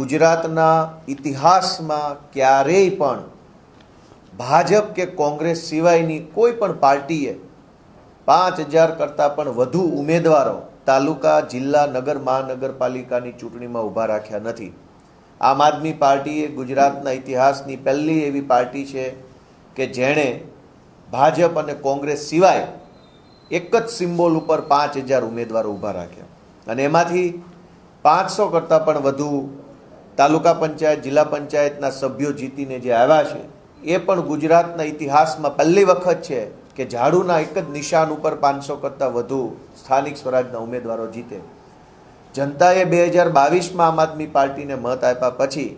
ગુજરાતના ઇતિહાસમાં ક્યારેય પણ ભાજપ કે કોંગ્રેસ સિવાયની કોઈ પણ પાર્ટીએ 5000 કરતાં પણ વધુ ઉમેદવારો તાલુકા, જિલ્લા, નગર, મહાનગરપાલિકાની ચૂંટણીમાં ઊભા રાખ્યા નથી. આમ આદમી પાર્ટી એ ગુજરાતના ઇતિહાસની પહેલી એવી પાર્ટી છે કે જેણે ભાજપ અને કોંગ્રેસ સિવાય એક જ સિમ્બોલ ઉપર 5000 ઉમેદવારો ઊભા રાખ્યા અને એમાંથી 500 કરતાં પણ વધુ તાલુકા પંચાયત, જિલ્લા પંચાયતના સભ્યો જીતીને જે આવ્યા છે એ પણ ગુજરાતના ઇતિહાસમાં પહેલી વખત છે કે ઝાડુના એક જ નિશાન ઉપર 500 કરતાં વધુ સ્થાનિક સ્વરાજના ઉમેદવારો જીતે. જનતાએ 2022માં આમ આદમી પાર્ટીને મત આપ્યા પછી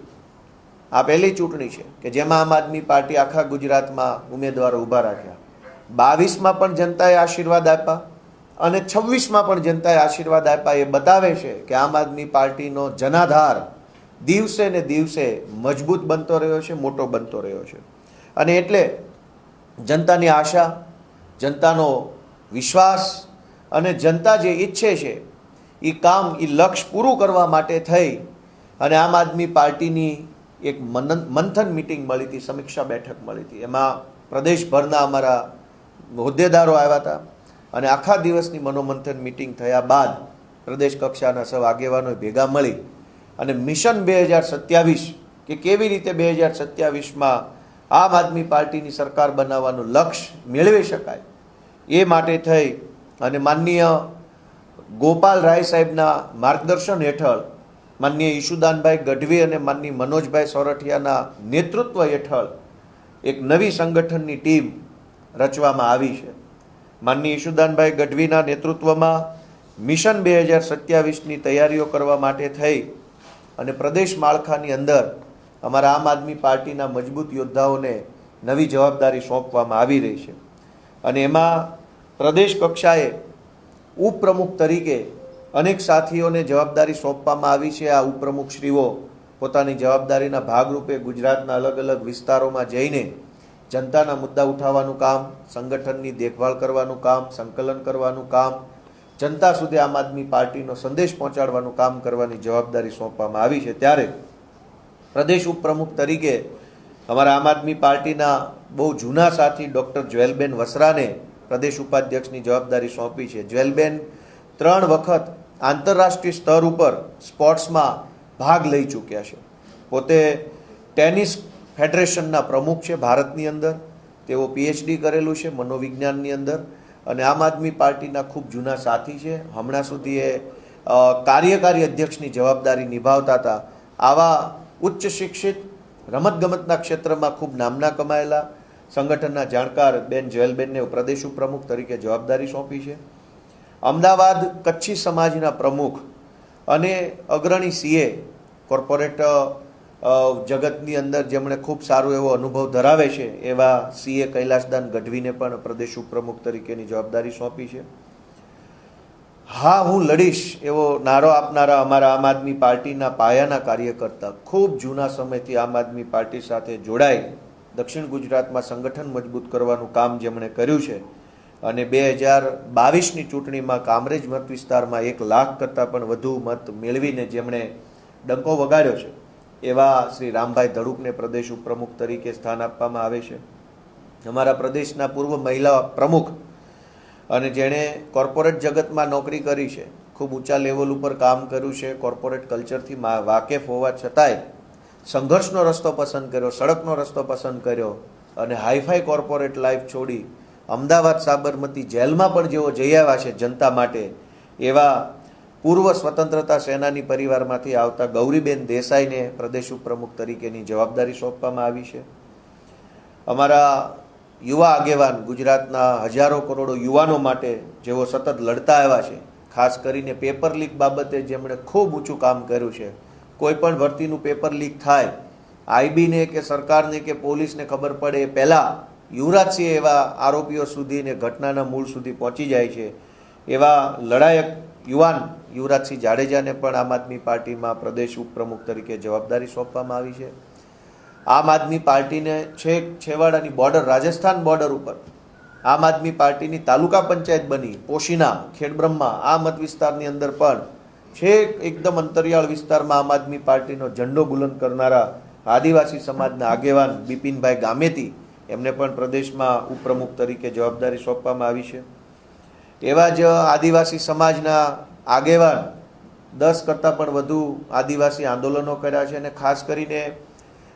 આ પહેલી ચૂંટણી છે કે જેમાં આમ આદમી પાર્ટી આખા ગુજરાતમાં ઉમેદવારો ઊભા રાખ્યા. 22માં પણ જનતાએ આશીર્વાદ આપ્યા અને 26માં પણ જનતાએ આશીર્વાદ આપ્યા. એ બતાવે છે કે આમ આદમી પાર્ટીનો જનાધાર દિવસે ને દિવસે મજબૂત બનતો રહ્યો છે, મોટો બનતો રહ્યો છે. અને એટલે જનતાની આશા, જનતાનો વિશ્વાસ અને જનતા જે ઈચ્છે છે એ કામ, એ લક્ષ્ય પૂરું કરવા માટે થઈ અને આમ આદમી પાર્ટીની એક મંથન મિટિંગ મળી હતી, સમીક્ષા બેઠક મળી હતી. એમાં પ્રદેશભરના અમારા હોદ્દેદારો આવ્યા હતા અને આખા દિવસની મનોમંથન મિટિંગ થયા બાદ પ્રદેશ કક્ષાના સૌ આગેવાનો ભેગા મળી અને મિશન 2027 કે કેવી રીતે 2027માં આમ આદમી પાર્ટીની સરકાર બનાવવાનું લક્ષ્ય મેળવી શકાય એ માટે થઈ અને માનનીય ગોપાલ રાય સાહેબના માર્ગદર્શન હેઠળ, માનનીય ઈશુદાનભાઈ ગઢવી અને માનનીય મનોજભાઈ સોરઠિયાના નેતૃત્વ હેઠળ એક નવી સંગઠનની ટીમ રચવામાં આવી છે. માનનીય ઈશુદાનભાઈ ગઢવીના નેતૃત્વમાં મિશન 2027ની તૈયારીઓ કરવા માટે થઈ અને પ્રદેશ માળખાની અંદર અમારા આમ આદમી પાર્ટીના મજબૂત યોદ્ધાઓને નવી જવાબદારી સોંપવામાં આવી રહી છે. અને એમાં પ્રદેશ કક્ષાએ ઉપપ્રમુખ તરીકે અનેક સાથીઓને જવાબદારી સોંપવામાં આવી છે. આ ઉપપ્રમુખશ્રીઓ પોતાની જવાબદારીના ભાગરૂપે ગુજરાતના અલગ અલગ વિસ્તારોમાં જઈને જનતાના મુદ્દા ઉઠાવવાનું કામ, સંગઠનની દેખભાળ કરવાનું કામ, સંકલન કરવાનું કામ, જનતા સુધી આમ આદમી પાર્ટીનો સંદેશ પહોંચાડવાનું કામ કરવાની જવાબદારી સોંપવામાં આવી છે. ત્યારે પ્રદેશ ઉપપ્રમુખ તરીકે અમારા આમ આદમી પાર્ટીના બહુ જૂના સાથી ડૉક્ટર જ્વેલબેન વસરાને પ્રદેશ ઉપાધ્યક્ષની જવાબદારી સોંપી છે. જ્વેલબેન 3 વખત આંતરરાષ્ટ્રીય સ્તર ઉપર સ્પોર્ટ્સમાં ભાગ લઈ ચૂક્યા છે. પોતે ટેનિસ ફેડરેશનના પ્રમુખ છે ભારતની અંદર. તેઓ PhD કરેલું છે મનોવિજ્ઞાનની અંદર અને આમ આદમી પાર્ટીના ખૂબ જૂના સાથી છે. હમણાં સુધી એ કાર્યકારી અધ્યક્ષની જવાબદારી નિભાવતા હતા. આવા ઉચ્ચ શિક્ષિત, રમતગમતના ક્ષેત્રમાં ખૂબ નામના કમાયેલા સંગઠનના જાણકાર બેન જ્વેલબેનને પ્રદેશ ઉપપ્રમુખ તરીકે જવાબદારી સોંપી છે. અમદાવાદ કચ્છી સમાજના પ્રમુખ અને અગ્રણી CA કોર્પોરેટ જગતની અંદર જેમણે ખૂબ સારો એવો અનુભવ ધરાવે છે એવા CA કૈલાસદાન ગઢવીને પણ પ્રદેશ ઉપપ્રમુખ તરીકેની જવાબદારી સોંપી છે. હા, હું લડીશ એવો નારો આપનારા અમારા આમ આદમી પાર્ટીના પાયાના કાર્યકર્તા, ખૂબ જૂના સમયથી આમ આદમી પાર્ટી સાથે જોડાઈ દક્ષિણ ગુજરાતમાં સંગઠન મજબૂત કરવાનું કામ જેમણે કર્યું છે અને 2022ની ચૂંટણીમાં કામરેજ મત વિસ્તારમાં 1 લાખ કરતાં પણ વધુ મત મેળવીને જેમણે ડંકો વગાડ્યો છે એવા શ્રી રામભાઈ ધડુકને પ્રદેશ ઉપપ્રમુખ તરીકે સ્થાન આપવામાં આવે છે. અમારા પ્રદેશના પૂર્વ મહિલા પ્રમુખ અને જેણે કોર્પોરેટ જગતમાં નોકરી કરી છે, ખૂબ ઊંચા લેવલ ઉપર કામ કર્યું છે, કોર્પોરેટ કલ્ચરથી વાકેફ હોવા છતાંય સંઘર્ષનો રસ્તો પસંદ કર્યો, સડકનો રસ્તો પસંદ કર્યો અને હાઈફાઈ કોર્પોરેટ લાઈફ છોડી અમદાવાદ સાબરમતી જેલમાં પણ જેઓ જઈ આવ્યા છે જનતા માટે, એવા પૂર્વ સ્વતંત્રતા સેનાની પરિવારમાંથી આવતા ગૌરીબેન દેસાઈને પ્રદેશ ઉપપ્રમુખ તરીકેની જવાબદારી સોંપવામાં આવી છે. અમારા યુવા આગેવાન, ગુજરાતના હજારો કરોડો યુવાનો માટે જેઓ સતત લડતા આવ્યા છે, ખાસ કરીને પેપર લીક બાબતે જેમણે ખૂબ ઊંચું કામ કર્યું છે. કોઈ પણ ભરતીનું પેપર લીક થાય, IBને કે સરકારને કે પોલીસને ખબર પડે એ પહેલાં યુવરાજસિંહ એવા આરોપીઓ સુધી ને ઘટનાના મૂળ સુધી પહોંચી જાય છે. એવા લડાયક યુવાન યુવરાજસિંહ જાડેજાને પણ આમ આદમી પાર્ટીમાં પ્રદેશ ઉપપ્રમુખ તરીકે જવાબદારી સોંપવામાં આવી છે. આમ આદમી પાર્ટીને છેવાડાની બોર્ડર, રાજસ્થાન બોર્ડર ઉપર આમ આદમી પાર્ટીની તાલુકા પંચાયત બની પોશીના, ખેડબ્રહ્મા, આ મત વિસ્તારની અંદર પણ છેક એકદમ અંતરિયાળ વિસ્તારમાં આમ આદમી પાર્ટીનો ઝંડો બુલંદ કરનારા આદિવાસી સમાજના આગેવાન બિપિનભાઈ ગામેતી, એમને પણ પ્રદેશમાં ઉપપ્રમુખ તરીકે જવાબદારી સોંપવામાં આવી છે. એવા જ આદિવાસી સમાજના આગેવાન 10 કરતાં પણ વધુ આદિવાસી આંદોલનો કર્યા છે. અને ખાસ કરીને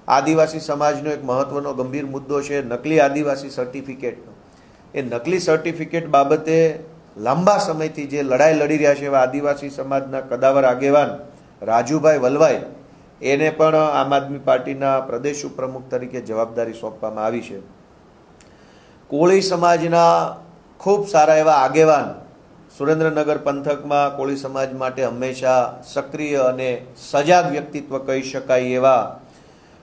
આદિવાસી સમાજનો એક મહત્વનો ગંભીર મુદ્દો છે નકલી આદિવાસી સર્ટિફિકેટનો. એ નકલી સર્ટિફિકેટ બાબતે લાંબા સમયથી જે લડાઈ લડી રહ્યા છે એવા આદિવાસી સમાજના કદાવર આગેવાન રાજુભાઈ વલવાઈ, એને પણ આમ આદમી પાર્ટીના પ્રદેશ ઉપપ્રમુખ તરીકે જવાબદારી સોંપવામાં આવી છે. કોળી સમાજના ખૂબ સારા એવા આગેવાન, સુરેન્દ્રનગર પંથકમાં કોળી સમાજ માટે હંમેશા સક્રિય અને સજાગ વ્યક્તિત્વ કહી શકાય એવા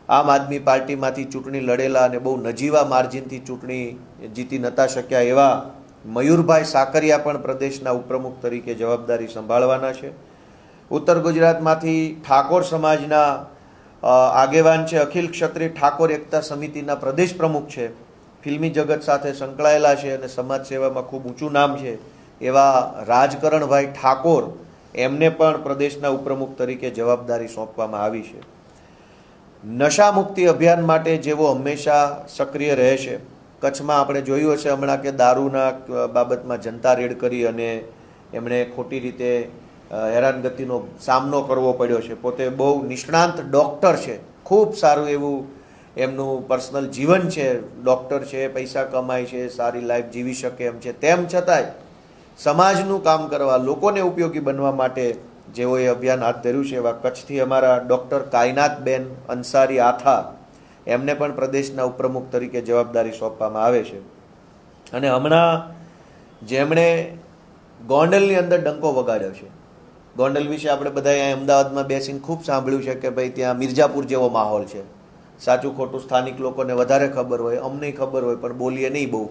આમ આદમી પાર્ટીમાંથી ચૂંટણી લડેલા અને બહુ નજીવા માર્જિનથી ચૂંટણી જીતી નતા શક્યા એવા મયુરભાઈ સાકરિયા પણ પ્રદેશના ઉપપ્રમુખ તરીકે જવાબદારી સંભાળવાના છે. ઉત્તર ગુજરાતમાંથી ઠાકોર સમાજના આગેવાન છે, અખિલ ક્ષત્રિય ઠાકોર એકતા સમિતિના પ્રદેશ પ્રમુખ છે, ફિલ્મી જગત સાથે સંકળાયેલા છે અને સમાજ સેવામાં ખૂબ ઊંચું નામ છે એવા રાજકરણભાઈ ઠાકોર, એમને પણ પ્રદેશના ઉપપ્રમુખ તરીકે જવાબદારી સોંપવામાં આવી છે. નશા મુક્તિ અભિયાન માટે જેવો હંમેશા સક્રિય રહે છે, કચ્છમાં આપણે જોયું હશે હમણાં કે દારૂના બાબતમાં જનતા રેડ કરી અને એમણે ખોટી રીતે હેરાનગતિનો સામનો કરવો પડ્યો છે. પોતે બહુ નિષ્ણાંત ડૉક્ટર છે, ખૂબ સારું એવું એમનું પર્સનલ જીવન છે, ડૉક્ટર છે, પૈસા કમાય છે, સારી લાઈફ જીવી શકે એમ છે. તેમ છતાંય સમાજનું કામ કરવા, લોકોને ઉપયોગી બનવા માટે જેઓએ અભિયાન હાથ ધર્યું છે એવા કચ્છથી અમારા ડૉક્ટર કાયનાતબેન અંસારી આથા, એમને પણ પ્રદેશના ઉપપ્રમુખ તરીકે જવાબદારી સોંપવામાં આવે છે. અને હમણાં જેમણે ગોંડલની અંદર ડંકો વગાડ્યો છે, ગોંડલ વિશે આપણે બધાએ અહીં અમદાવાદમાં બેસીને ખૂબ સાંભળ્યું છે કે ભાઈ ત્યાં મિર્જાપુર જેવો માહોલ છે. સાચું ખોટું સ્થાનિક લોકોને વધારે ખબર હોય, અમને ખબર હોય, પણ બોલીએ નહીં બહુ.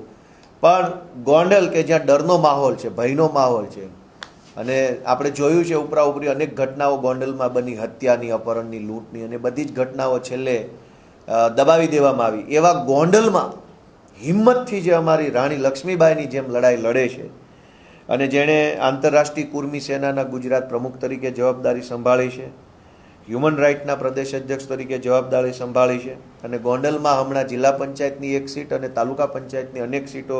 પણ ગોંડલ કે જ્યાં ડરનો માહોલ છે, ભયનો માહોલ છે, અને આપણે જોયું છે ઉપરા ઉપરી અનેક ઘટનાઓ ગોંડલમાં બની, હત્યાની, અપહરણની, લૂંટની, અને બધી જ ઘટનાઓ છેલ્લે દબાવી દેવામાં આવી. એવા ગોંડલમાં હિંમતથી જે અમારી રાણી લક્ષ્મીબાઈની જેમ લડાઈ લડે છે અને જેણે આંતરરાષ્ટ્રીય કુર્મી સેનાના ગુજરાત પ્રમુખ તરીકે જવાબદારી સંભાળી છે, હ્યુમન રાઇટના પ્રદેશ અધ્યક્ષ તરીકે જવાબદારી સંભાળી છે, અને ગોંડલમાં હમણાં જિલ્લા પંચાયતની 1 સીટ અને તાલુકા પંચાયતની અનેક સીટો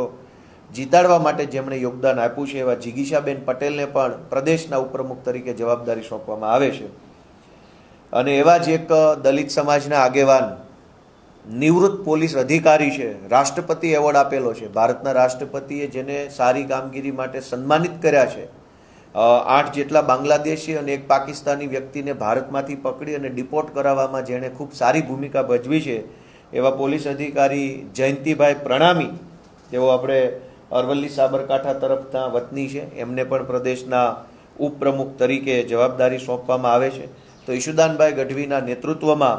જીતાડવા માટે જેમણે યોગદાન આપ્યું છે એવા જિગીશાબેન પટેલને પણ પ્રદેશના ઉપપ્રમુખ તરીકે જવાબદારી સોંપવામાં આવે છે. અને એવા જ એક દલિત સમાજના આગેવાન, નિવૃત્ત પોલીસ અધિકારી છે, રાષ્ટ્રપતિ એવોર્ડ આપેલો છે, ભારતના રાષ્ટ્રપતિએ જેને સારી કામગીરી માટે સન્માનિત કર્યા છે. 8 જેટલા બાંગ્લાદેશી અને 1 પાકિસ્તાની વ્યક્તિને ભારતમાંથી પકડી અને ડિપોર્ટ કરાવવામાં જેણે ખૂબ સારી ભૂમિકા ભજવી છે એવા પોલીસ અધિકારી જયંતિભાઈ પ્રણામી, તેઓ આપણે અરવલ્લી સાબરકાંઠા તરફના વતની છે, એમને પણ પ્રદેશના ઉપપ્રમુખ તરીકે જવાબદારી સોંપવામાં આવે છે. તો ઈશુદાનભાઈ ગઢવીના નેતૃત્વમાં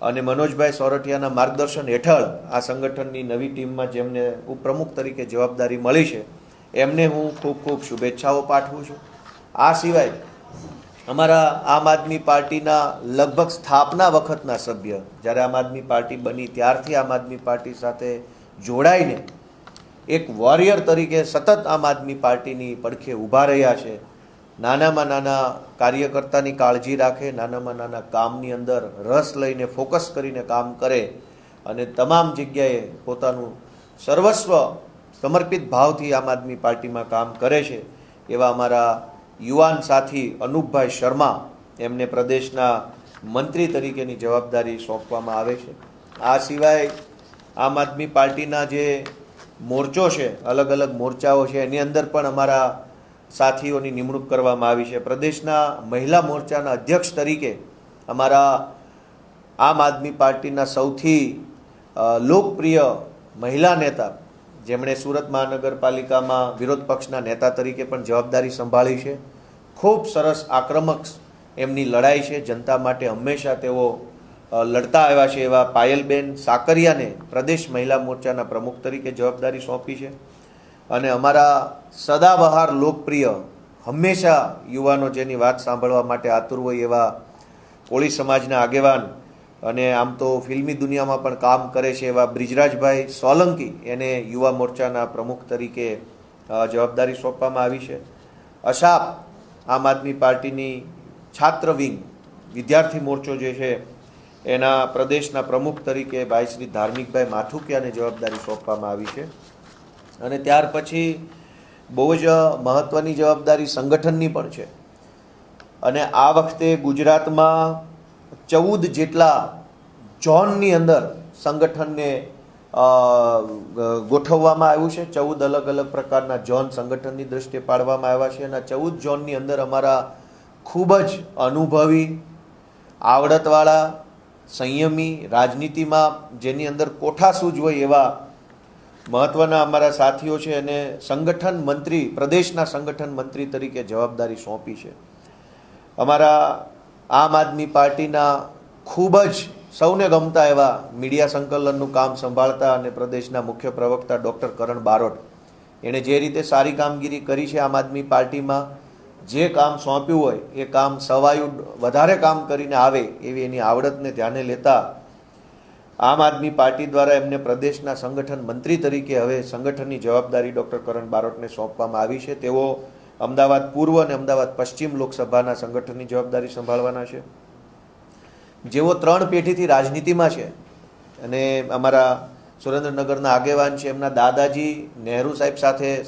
અને મનોજભાઈ સોરઠિયાના માર્ગદર્શન હેઠળ આ સંગઠનની નવી ટીમમાં જેમને ઉપપ્રમુખ તરીકે જવાબદારી મળી છે એમને હું ખૂબ ખૂબ શુભેચ્છાઓ પાઠવું છું. આ સિવાય અમારા આમ આદમી પાર્ટીના લગભગ સ્થાપના વખતના સભ્ય, જ્યારે આમ આદમી પાર્ટી બની ત્યારથી આમ આદમી પાર્ટી સાથે જોડાઈને એક વોરિયર તરીકે સતત આમ આદમી પાર્ટીની પડખે ઊભા રહ્યા છે. નાનામાં નાના કાર્યકર્તાની કાળજી રાખે, નાનામાં નાના કામની અંદર રસ લઈને ફોકસ કરીને કામ કરે અને તમામ જગ્યાએ પોતાનું સર્વસ્વ સમર્પિત ભાવથી આમ આદમી પાર્ટીમાં કામ કરે છે એવા અમારા યુવાન સાથી અનુપભાઈ શર્મા, એમને પ્રદેશના મંત્રી તરીકેની જવાબદારી સોંપવામાં આવે છે. આ સિવાય આમ આદમી પાર્ટીના જે મોરચો છે, અલગ અલગ મોરચાઓ છે, એની અંદર પણ અમારા સાથીઓની નિમણૂક કરવામાં આવી છે. પ્રદેશના મહિલા મોરચાના અધ્યક્ષ તરીકે અમારા આમ આદમી પાર્ટીના સૌથી લોકપ્રિય મહિલા નેતા, જેમણે સુરત મહાનગરપાલિકામાં વિરોધ પક્ષના નેતા તરીકે પણ જવાબદારી સંભાળી છે, ખૂબ સરસ આક્રમક એમની લડાઈ છે, જનતા માટે હંમેશા તેઓ લડતા આવ્યા છે એવા પાયલબેન સાકરિયાને પ્રદેશ મહિલા મોરચાના પ્રમુખ તરીકે જવાબદારી સોંપી છે. અને અમારા સદાબહાર લોકપ્રિય, હંમેશા યુવાનો જેની વાત સાંભળવા માટે આતુર હોય એવા કોળી સમાજના આગેવાન અને આમ તો ફિલ્મી દુનિયામાં પણ કામ કરે છે એવા બ્રિજરાજભાઈ સોલંકી, એને યુવા મોરચાના પ્રમુખ તરીકે જવાબદારી સોંપવામાં આવી છે. અશાપ આમ આદમી પાર્ટીની છાત્ર વિંગ વિદ્યાર્થી મોરચો જે છે એના પ્રદેશના પ્રમુખ તરીકે ભાઈ શ્રી ધાર્મિકભાઈ માથુકિયાને જવાબદારી સોંપવામાં આવી છે. અને ત્યાર પછી બહુ જ મહત્ત્વની જવાબદારી સંગઠનની પણ છે. અને આ વખતે ગુજરાતમાં 14 જેટલા ઝોનની અંદર સંગઠનને ગોઠવવામાં આવ્યું છે. 14 અલગ અલગ પ્રકારના ઝોન સંગઠનની દ્રષ્ટિએ પાડવામાં આવ્યા છે. અને 14 ઝોનની અંદર અમારા ખૂબ જ અનુભવી, આવડતવાળા, સંયમી, રાજનીતિમાં જેની અંદર કોઠાસૂઝ હોય એવા મહત્ત્વના અમારા સાથીઓ છે. અને સંગઠન મંત્રી, પ્રદેશના સંગઠન મંત્રી તરીકે જવાબદારી સોંપી છે. અમારા આમ આદમી પાર્ટીના ખૂબ જ સૌને ગમતા એવા મીડિયા સંકલનનું કામ સંભાળતા અને પ્રદેશના મુખ્ય પ્રવક્તા ડૉક્ટર કરણ બારોટ, એણે જે રીતે સારી કામગીરી કરી છે આમ આદમી પાર્ટીમાં, જે કામ સોંપ્યું હોય એ કામ સવાયું વધારે કામ કરીને આવે એવી એની આવડતને ધ્યાને લેતા આમ આદમી પાર્ટી દ્વારા એમને પ્રદેશના સંગઠન મંત્રી તરીકે હવે સંગઠનની જવાબદારી ડૉક્ટર કરણ બારોટને સોંપવામાં આવી છે. તેઓ અમદાવાદ પૂર્વ અને અમદાવાદ પશ્ચિમ લોકસભાના સંગઠનની જવાબદારી સંભાળવાના છે. જેઓ 3 પેઢીથી રાજનીતિમાં છે અને અમારા સુરેન્દ્રનગરના આગેવાન છે, એમના દાદાજી નહેરુ સાહેબ સાથે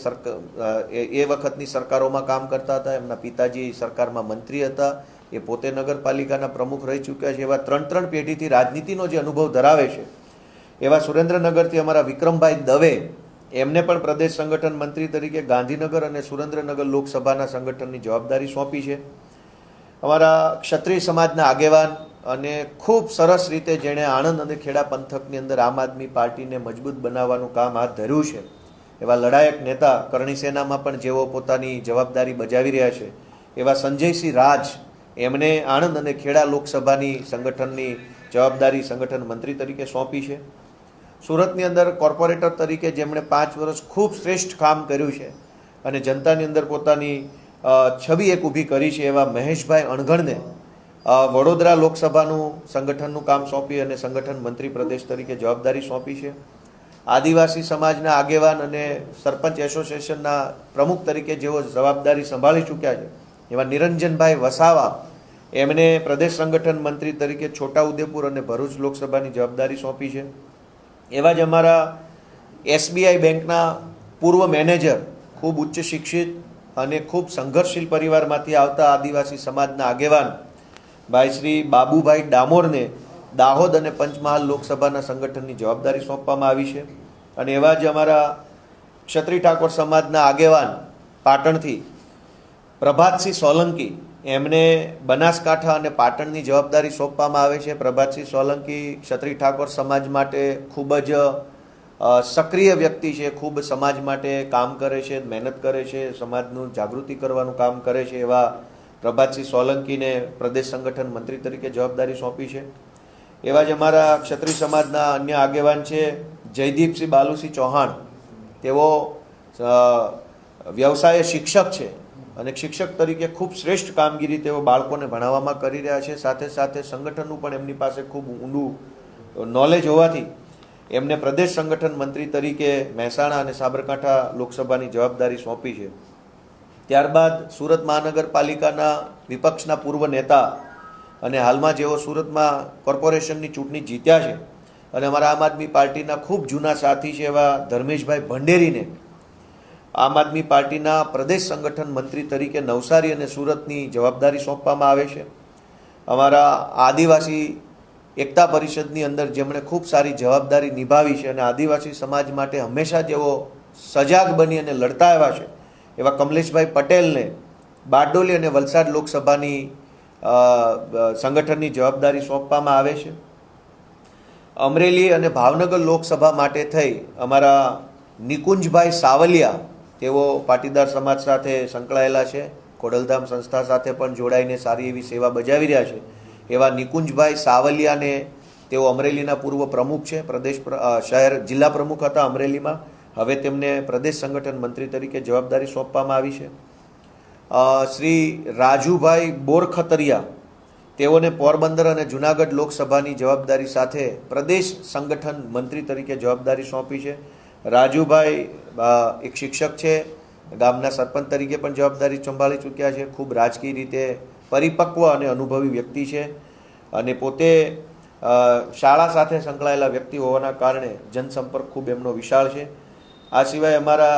એ વખતની સરકારોમાં કામ કરતા હતા. એમના પિતાજી સરકારમાં મંત્રી હતા, એ પોતે નગરપાલિકાના પ્રમુખ રહી ચૂક્યા છે. એવા 3 પેઢીથી રાજનીતિનો જે અનુભવ ધરાવે છે એવા સુરેન્દ્રનગરથી અમારા વિક્રમભાઈ દવે, એમને પણ પ્રદેશ સંગઠન મંત્રી તરીકે ગાંધીનગર અને સુરેન્દ્રનગર લોકસભાના સંગઠનની જવાબદારી સોંપી છે. અમારા ક્ષત્રિય સમાજના આગેવાન અને ખૂબ સરસ રીતે જેણે આણંદ અને ખેડા પંથકની અંદર આમ આદમી પાર્ટીને મજબૂત બનાવવાનું કામ હાથ ધર્યું છે એવા લડાયક નેતા, કરણી સેનામાં પણ જેઓ પોતાની જવાબદારી બજાવી રહ્યા છે એવા સંજયસિંહ રાજ, એમને આણંદ અને ખેડા લોકસભાની સંગઠનની જવાબદારી સંગઠન મંત્રી તરીકે સોંપી છે. સુરતની અંદર કોર્પોરેટર તરીકે જેમણે 5 વર્ષ ખૂબ શ્રેષ્ઠ કામ કર્યું છે અને જનતાની અંદર પોતાની છબી એક ઊભી કરી છે એવા મહેશભાઈ અણઘણને વડોદરા લોકસભાનું સંગઠનનું કામ સોંપી અને સંગઠન મંત્રી પ્રદેશ તરીકે જવાબદારી સોંપી છે. આદિવાસી સમાજના આગેવાન અને સરપંચ એસોસિએશનના પ્રમુખ તરીકે જેઓ જવાબદારી સંભાળી ચૂક્યા છે એવા નિરંજનભાઈ વસાવા, એમને પ્રદેશ સંગઠન મંત્રી તરીકે છોટાઉદેપુર અને ભરૂચ લોકસભાની જવાબદારી સોંપી છે. એવા જ અમારા SBI બેંકના પૂર્વ મેનેજર, ખૂબ ઉચ્ચ શિક્ષિત અને ખૂબ સંઘર્ષશીલ પરિવારમાંથી આવતા આદિવાસી સમાજના આગેવાન ભાઈ શ્રી બાબુભાઈ ડામોરને દાહોદ અને પંચમહાલ લોકસભાના સંગઠનની જવાબદારી સોંપવામાં આવી છે. અને એવા જ અમારા ક્ષત્રિય ઠાકોર સમાજના આગેવાન પાટણથી પ્રભાતસિંહ સોલંકી, એમને બનાસકાંઠા અને પાટણની જવાબદારી સોંપવામાં આવે છે. પ્રભાતસિંહ સોલંકી ક્ષત્રિય ઠાકોર સમાજ માટે ખૂબ જ સક્રિય વ્યક્તિ છે, ખૂબ સમાજ માટે કામ કરે છે, મહેનત કરે છે, સમાજનું જાગૃતિ કરવાનું કામ કરે છે. એવા પ્રભાતસિંહ સોલંકીને પ્રદેશ સંગઠન મંત્રી તરીકે જવાબદારી સોંપી છે. એવા જ અમારા ક્ષત્રિય સમાજના અન્ય આગેવાન છે જયદીપસિંહ બાલુસિંહ ચૌહાણ, તેઓ વ્યવસાય શિક્ષક છે અને શિક્ષક તરીકે ખૂબ શ્રેષ્ઠ કામગીરી તેઓ બાળકોને ભણાવવામાં કરી રહ્યા છે. સાથે સાથે સંગઠનનું પણ એમની પાસે ખૂબ ઊંડું નોલેજ હોવાથી એમને પ્રદેશ સંગઠન મંત્રી તરીકે મહેસાણા અને સાબરકાંઠા લોકસભાની જવાબદારી સોંપી છે. ત્યારબાદ સુરત મહાનગરપાલિકાના વિપક્ષના પૂર્વ નેતા અને હાલમાં જેઓ સુરતમાં કોર્પોરેશનની ચૂંટણી જીત્યા છે અને અમારા આમ આદમી પાર્ટીના ખૂબ જૂના સાથી છે એવા ધર્મેશભાઈ ભંડેરીને આમ આદમી પાર્ટીના પ્રદેશ સંગઠન મંત્રી તરીકે નવસારી અને સુરતની જવાબદારી સોંપવામાં આવે છે. અમારા આદિવાસી એકતા પરિષદની અંદર જેમણે ખૂબ સારી જવાબદારી નિભાવી છે અને આદિવાસી સમાજ માટે હંમેશા જેઓ સજાગ બની અને લડતા આવ્યા છે એવા કમલેશભાઈ પટેલને બારડોલી અને વલસાડ લોકસભાની સંગઠનની જવાબદારી સોંપવામાં આવે છે. અમરેલી અને ભાવનગર લોકસભા માટે થઈ અમારા નિકુંજભાઈ સાવલિયા, તેઓ પાટીદાર સમાજ સાથે સંકળાયેલા છે, ખોડલધામ સંસ્થા સાથે પણ જોડાઈને સારી એવી સેવા બજાવી રહ્યા છે. એવા નિકુંજભાઈ સાવલિયાને, તેઓ અમરેલીના પૂર્વ પ્રમુખ છે, પ્રદેશ શહેર જિલ્લા પ્રમુખ હતા અમરેલીમાં, હવે તેમને પ્રદેશ સંગઠન મંત્રી તરીકે જવાબદારી સોંપવામાં આવી છે. શ્રી રાજુભાઈ બોરખતરિયા, તેઓને પોરબંદર અને જુનાગઢ લોકસભાની જવાબદારી સાથે પ્રદેશ સંગઠન મંત્રી તરીકે જવાબદારી સોંપી છે. રાજુભાઈ એક શિક્ષક છે, ગામના સરપંચ તરીકે પણ જવાબદારી સંભાળી ચૂક્યા છે. ખૂબ રાજકીય રીતે પરિપક્વ અને અનુભવી વ્યક્તિ છે અને પોતે શાળા સાથે સંકળાયેલા વ્યક્તિ હોવાના કારણે જનસંપર્ક ખૂબ એમનો વિશાળ છે. આ સિવાય અમારા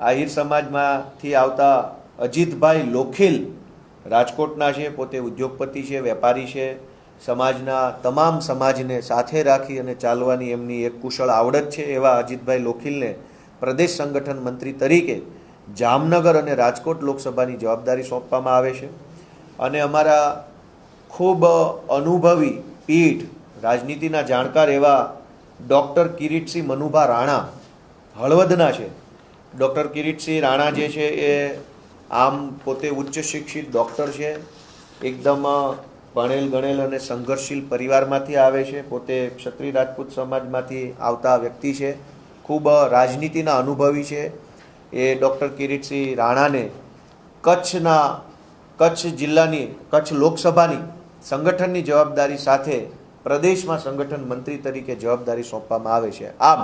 આહિર સમાજમાંથી આવતા અજીતભાઈ લોખીલ રાજકોટના છે, પોતે ઉદ્યોગપતિ છે, વેપારી છે. સમાજના તમામ સમાજને સાથે રાખી અને ચાલવાની એમની એક કુશળ આવડત છે. એવા અજીતભાઈ લોખીલને પ્રદેશ સંગઠન મંત્રી તરીકે જામનગર અને રાજકોટ લોકસભાની જવાબદારી સોંપવામાં આવે છે. અને અમારા ખૂબ અનુભવી પીઠ રાજનીતિના જાણકાર એવા ડૉક્ટર કિરીટસિંહ મનુભા રાણા હળવદના છે. ડૉક્ટર કિરીટસિંહ રાણા જે છે એ આમ પોતે ઉચ્ચ શિક્ષિત ડૉક્ટર છે, એકદમ ભણેલ ગણેલ અને સંઘર્ષશીલ પરિવારમાંથી આવે છે. પોતે ક્ષત્રિય રાજપૂત સમાજમાંથી આવતા વ્યક્તિ છે, ખૂબ રાજનીતિના અનુભવી છે. એ ડૉક્ટર કિરીટસિંહ રાણાને કચ્છ જિલ્લાની કચ્છ લોકસભાની સંગઠનની જવાબદારી સાથે પ્રદેશમાં સંગઠન મંત્રી તરીકે જવાબદારી સોંપવામાં આવે છે. આમ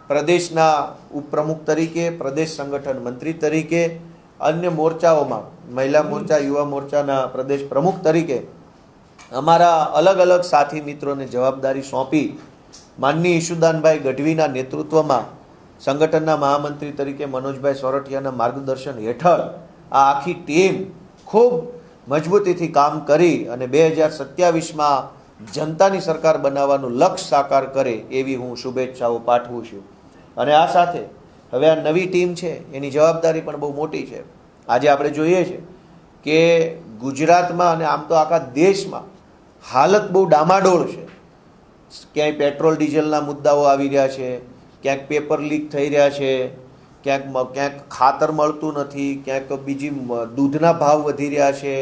પ્રદેશના ઉપપ્રમુખ તરીકે, પ્રદેશ સંગઠન મંત્રી તરીકે, અન્ય મોરચાઓમાં મહિલા મોરચા, યુવા મોરચાના પ્રદેશ પ્રમુખ તરીકે અમારા અલગ અલગ સાથી મિત્રોને જવાબદારી સોંપી માનનીય ઈશુદાનભાઈ ગઢવીના નેતૃત્વમાં સંગઠનના મહામંત્રી તરીકે મનોજભાઈ સોરઠિયાના માર્ગદર્શન હેઠળ આ આખી ટીમ ખૂબ મજબૂતીથી કામ કરી અને 2027માં જનતાની સરકાર બનાવવાનું લક્ષ્ય સાકાર કરે એવી હું શુભેચ્છાઓ પાઠવું છું. અને આ સાથે હવે આ નવી ટીમ છે એની જવાબદારી પણ બહુ મોટી છે. આજે આપણે જોઈએ છે કે ગુજરાતમાં અને આમ તો આખા દેશમાં હાલત બહુ ડામાડોળ છે. ક્યાંય પેટ્રોલ ડીઝલના મુદ્દાઓ આવી રહ્યા છે, ક્યાંક પેપર લીક થઈ રહ્યા છે, ક્યાંક ખાતર મળતું નથી, ક્યાંક બીજી દૂધના ભાવ વધી રહ્યા છે.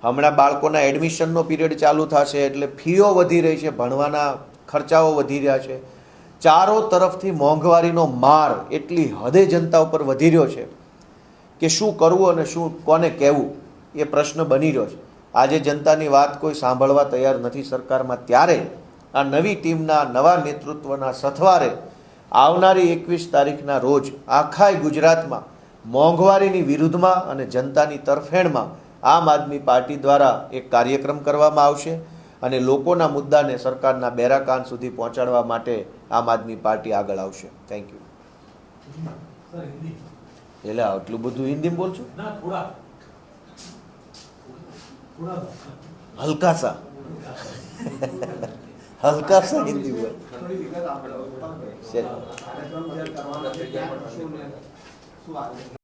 હમણાં બાળકોના એડમિશનનો પીરિયડ ચાલુ થશે એટલે ફીઓ વધી રહી છે, ભણવાના ખર્ચાઓ વધી રહ્યા છે. ચારો તરફથી મોંઘવારીનો માર એટલી હદે જનતા ઉપર વધી રહ્યો છે કે શું કરવું અને શું કોને કહેવું એ પ્રશ્ન બની રહ્યો છે. આજે જનતાની વાત કોઈ સાંભળવા તૈયાર નથી સરકારમાં. ત્યારે આ નવી ટીમના નવા નેતૃત્વના સથવારે આવનારી 21 તારીખના રોજ આખા ગુજરાતમાં મોંઘવારીની વિરુદ્ધમાં અને જનતાની તરફેણમાં આમ આદમી પાર્ટી દ્વારા એક કાર્યક્રમ કરવામાં આવશે અને લોકોના મુદ્દાને સરકારના બેરા કાન સુધી પહોંચાડવા માટે આમ આદમી પાર્ટી આગળ આવશે. Thank you. એટલે આટલું બધું હિન્દીમાં બોલছো? હલકા સા હિન્દી બોલ.